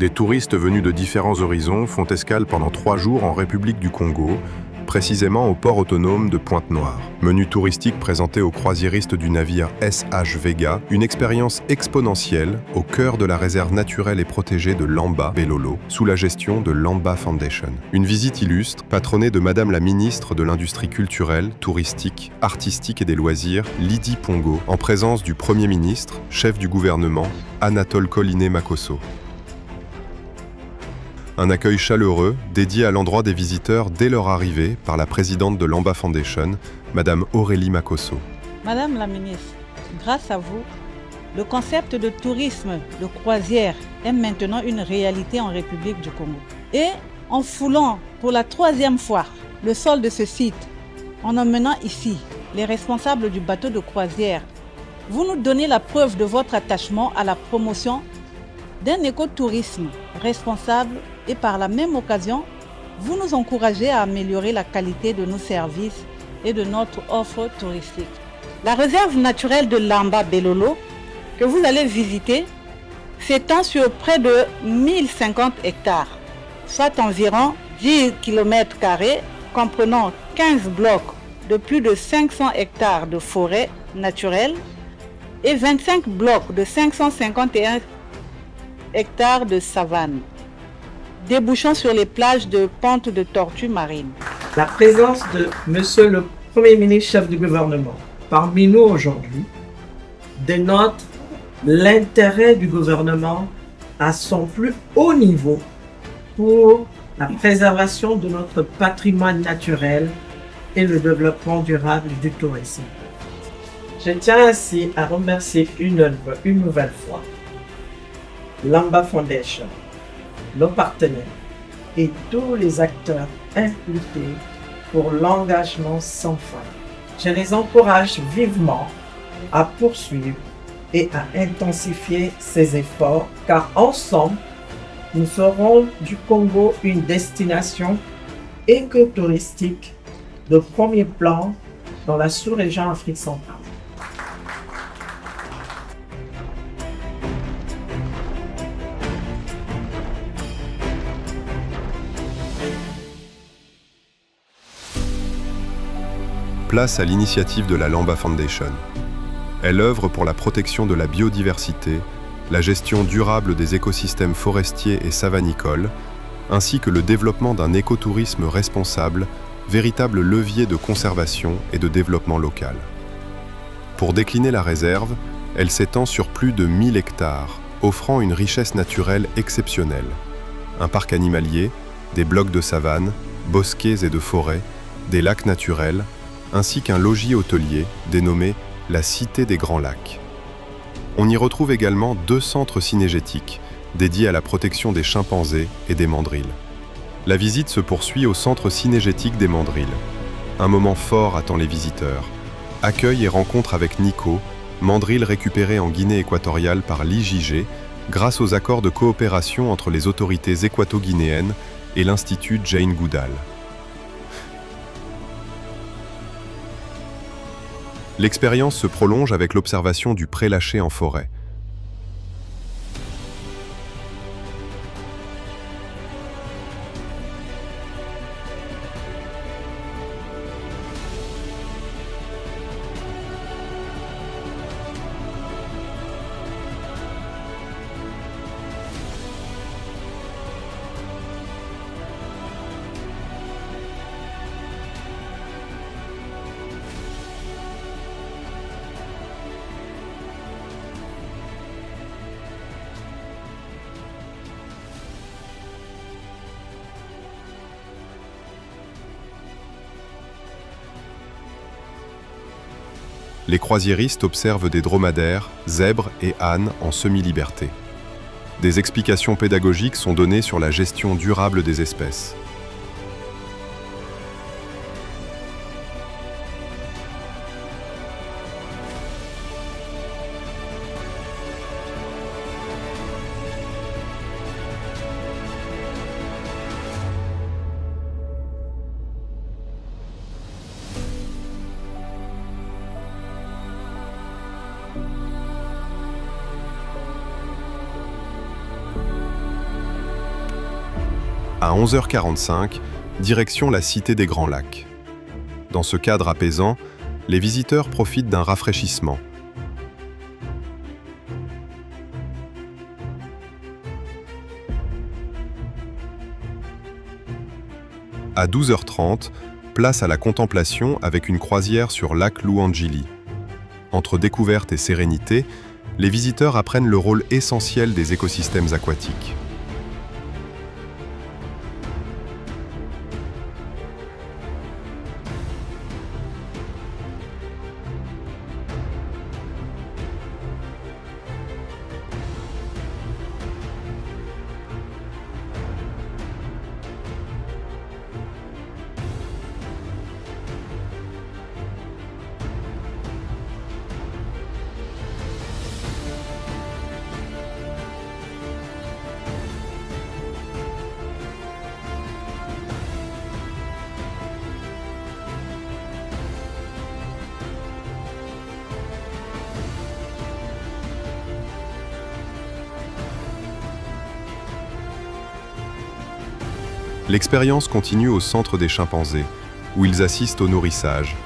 Des touristes venus de différents horizons font escale pendant 3 jours en République du Congo, précisément au port autonome de Pointe-Noire. Menu touristique présenté aux croisiéristes du navire SH Vega, une expérience exponentielle au cœur de la réserve naturelle et protégée de Lamba Belolo, sous la gestion de Lamba Foundation. Une visite illustre, patronnée de Madame la ministre de l'Industrie culturelle, touristique, artistique et des loisirs, Lydie Pongo, en présence du Premier ministre, chef du gouvernement, Anatole Collinet Makosso. Un accueil chaleureux, dédié à l'endroit des visiteurs dès leur arrivée par la présidente de Lamba Foundation, Madame Aurélie Makosso. Madame la ministre, grâce à vous, le concept de tourisme de croisière est maintenant une réalité en République du Congo. Et en foulant pour la 3e fois le sol de ce site, en emmenant ici les responsables du bateau de croisière, vous nous donnez la preuve de votre attachement à la promotion d'un écotourisme responsable et par la même occasion, vous nous encouragez à améliorer la qualité de nos services et de notre offre touristique. La réserve naturelle de Lamba Belolo, que vous allez visiter, s'étend sur près de 1050 hectares, soit environ 10 km², comprenant 15 blocs de plus de 500 hectares de forêt naturelle et 25 blocs de 551 hectares de savane, débouchant sur les plages de pentes de tortues marines. La présence de Monsieur le Premier ministre, chef du gouvernement, parmi nous aujourd'hui, dénote l'intérêt du gouvernement à son plus haut niveau pour la préservation de notre patrimoine naturel et le développement durable du tourisme. Je tiens ainsi à remercier une nouvelle fois Lamba Foundation, nos partenaires et tous les acteurs impliqués pour l'engagement sans fin. Je les encourage vivement à poursuivre et à intensifier ces efforts car ensemble, nous ferons du Congo une destination écotouristique de premier plan dans la sous-région Afrique centrale. Place à l'initiative de la Lamba Foundation. Elle œuvre pour la protection de la biodiversité, la gestion durable des écosystèmes forestiers et savanicoles, ainsi que le développement d'un écotourisme responsable, véritable levier de conservation et de développement local. Pour décliner la réserve, elle s'étend sur plus de 1000 hectares, offrant une richesse naturelle exceptionnelle. Un parc animalier, des blocs de savane, bosquets et de forêts, des lacs naturels, ainsi qu'un logis hôtelier dénommé la Cité des Grands Lacs. On y retrouve également 2 centres cynégétiques dédiés à la protection des chimpanzés et des mandrilles. La visite se poursuit au centre cynégétique des mandrilles. Un moment fort attend les visiteurs. Accueil et rencontre avec Nico, mandrille récupéré en Guinée équatoriale par l'IJG grâce aux accords de coopération entre les autorités équato-guinéennes et l'Institut Jane Goodall. L'expérience se prolonge avec l'observation du prélâché en forêt. Les croisiéristes observent des dromadaires, zèbres et ânes en semi-liberté. Des explications pédagogiques sont données sur la gestion durable des espèces. À 11h45, direction la Cité des Grands Lacs. Dans ce cadre apaisant, les visiteurs profitent d'un rafraîchissement. À 12h30, place à la contemplation avec une croisière sur lac Louangili. Entre découverte et sérénité, les visiteurs apprennent le rôle essentiel des écosystèmes aquatiques. L'expérience continue au centre des chimpanzés, où ils assistent au nourrissage.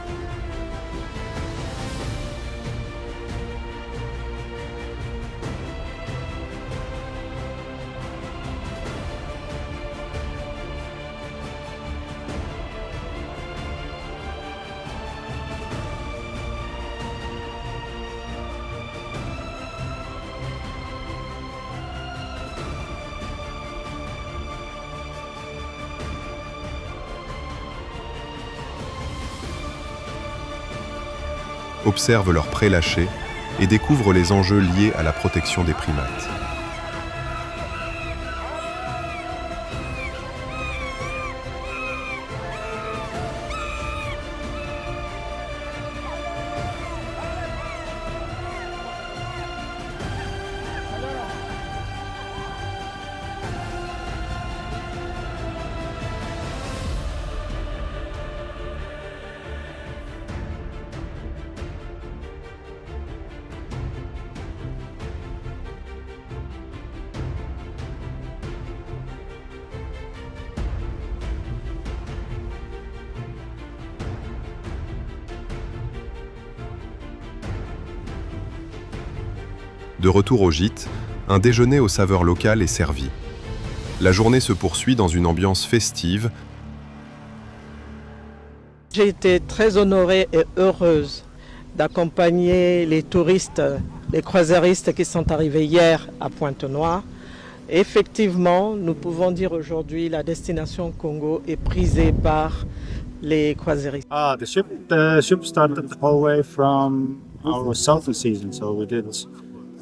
Observent leurs prélâchés et découvrent les enjeux liés à la protection des primates. De retour au gîte, un déjeuner aux saveurs locales est servi. La journée se poursuit dans une ambiance festive. J'ai été très honorée et heureuse d'accompagner les touristes, les croisiéristes qui sont arrivés hier à Pointe-Noire. Effectivement, nous pouvons dire aujourd'hui la destination Congo est prisée par les croisiéristes. The ship started the whole way from our southern season, so we did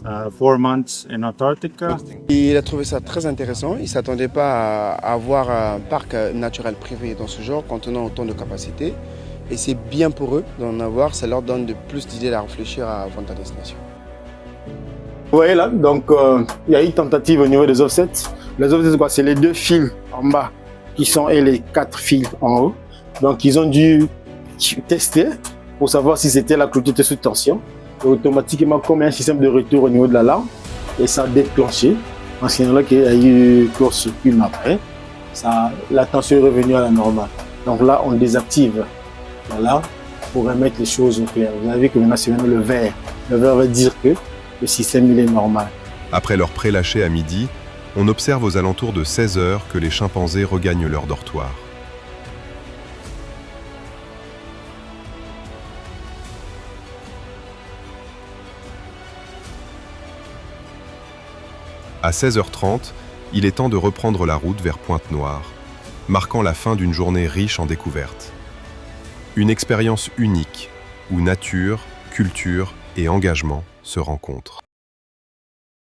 4 months in Antarctica. Il a trouvé ça très intéressant. Il ne s'attendait pas à avoir un parc naturel privé dans ce genre, contenant autant de capacités. Et c'est bien pour eux d'en avoir. Ça leur donne de plus d'idées à réfléchir avant ta destination. Vous voyez là, donc il y a eu une tentative au niveau des offsets. Les offsets, c'est les 2 fils en bas qui sont et les 4 fils en haut. Donc ils ont dû tester pour savoir si c'était la clôture était sous tension. Et automatiquement, comme il y a un système de retour au niveau de la lame, et ça a déclenché. En ce moment-là, qu'il y a eu court-circuit, mais après, la tension est revenue à la normale. Donc là, on désactive. Voilà, pour remettre les choses au clair. Vous avez vu que maintenant, c'est le vert. Le vert veut dire que le système il est normal. Après leur prélâché à midi, on observe aux alentours de 16h que les chimpanzés regagnent leur dortoir. À 16h30, il est temps de reprendre la route vers Pointe-Noire, marquant la fin d'une journée riche en découvertes. Une expérience unique où nature, culture et engagement se rencontrent.